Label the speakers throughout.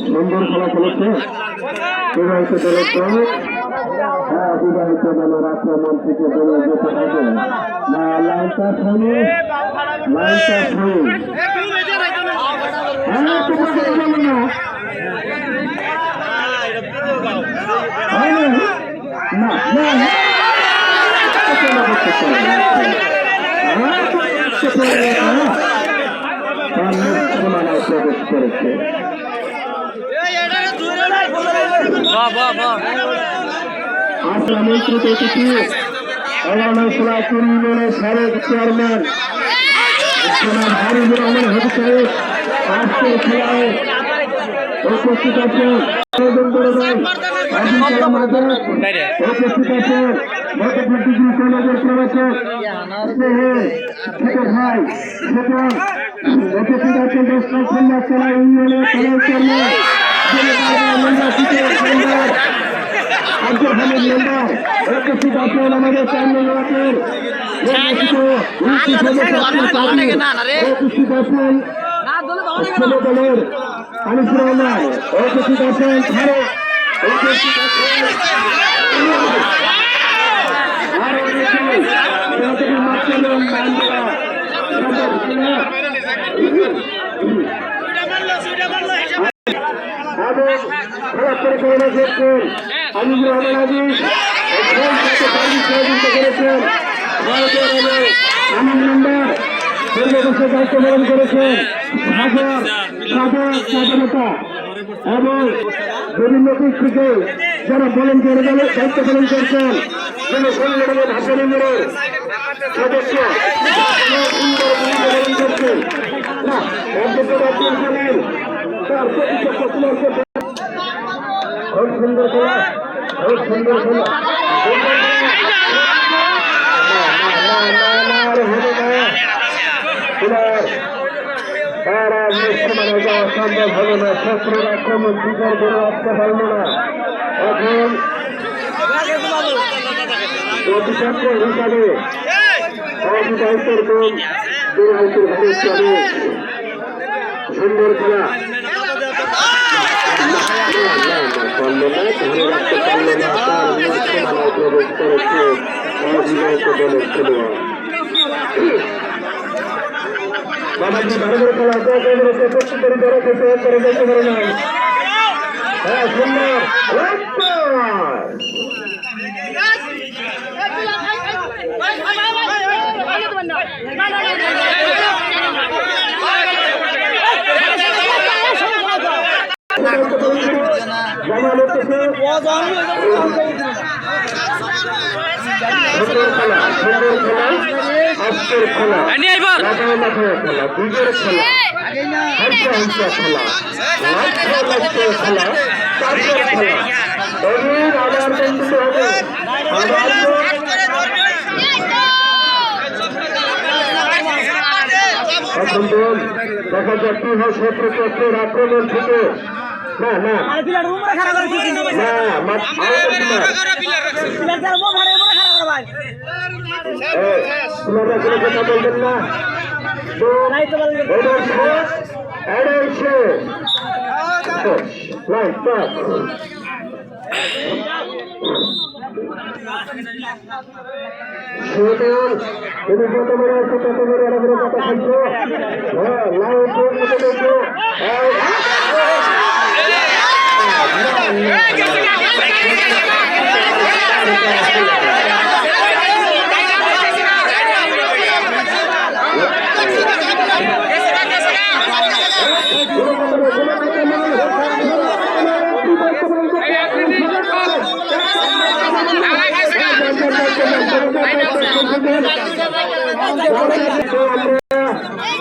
Speaker 1: সুন্দর খেলা খেলেছে বিবাহিত দলের প্রমুখ। বিবাহিত দলের আক্রমণ থেকে দলে যেতে হবে না। লাইনটা থামে, লাইনটা থামে। প্রবেশ করেছে আমন্ত্রিত অতিথি ইউনিয়নের সাবেক চেয়ারম্যান হারিজুর রহমান হাজি সাহেব আজকের খেলায় উপস্থিত আছেন। উপস্থিত আছেন মধ্যপ্রদেশ ডিগ্রি কলেজের প্রবেশক ছোট ভাই স্বপন। উপস্থিত আছেন দেশনা ইউনিয়নের সাবেক চেয়ারম্যান আব্দুল হামিদ মেম্বার। উপস্থিত আছেন আমাদের চেয়ারম্যান ওয়াকের উপস্থিত আছেন ছেলে দলের আনিসুর রহমান। উপস্থিত আছেন ভারত। উপস্থিত আছেন আনিসুর রহমান আজিজ করেছেন। ভারতের আমার মেম্বার সর্বদেশের দায়িত্ব পালন করেছেন স্বাধীনতা এবং বিভিন্ন দিক থেকে যারা ভলেন্টিয়ার দায়িত্ব পালন করছেন যেন সংগঠনের ভাষা নম্বরের সদস্য সুন্দর ভূমিকা পালন করছেন। তার খুব সুন্দর খেলা, খুব সুন্দর খেলা। তারা মুসলমানে যাওয়া সম্ভব হবে না। শত্রুর আক্রমণ বিজয় করে আসতে পারবে না। এখন অতিচক্র হিসাবে অবিবাহিতের গুণ বিবাহিতের ভাবে চলে। সুন্দর খেলা পারল না, ধরে রাখতে পারল না। তার মুসলমানে প্রবেশ করেছে অবিবাহিত দলের খেলোয়াড়। বাবাজি ভারতের খেলা প্রস্তুত করে যেতে পারে না। হ্যাঁ সুন্দর আজকের খেলা খেলা দুজের খেলা হালকা হালকা খেলা লক্ষ্য খেলা তাদের খেলা এর আবার বন্ধু হবে। এখন বল দেখা যাক কি হয় শত্রুপক্ষের আক্রমণ থেকে। না না কথা বলবেন না। যত বড় আছে তত বড় কথা থাকবো। হ্যাঁ লাইট দেখো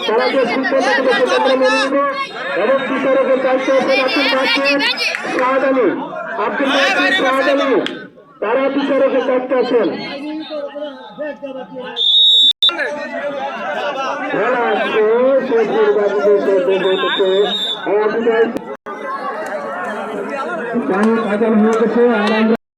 Speaker 1: তারা যে সিদ্ধান্ত আমরা মেনে নিব এবং বিচারকের দায়িত্ব আছেন শাহাদ আলী আব্দুল মাসুদ শাহাদ আলী তারা বিচারকের দায়িত্ব আছেন খেলা আজল হয়ে গেছে আর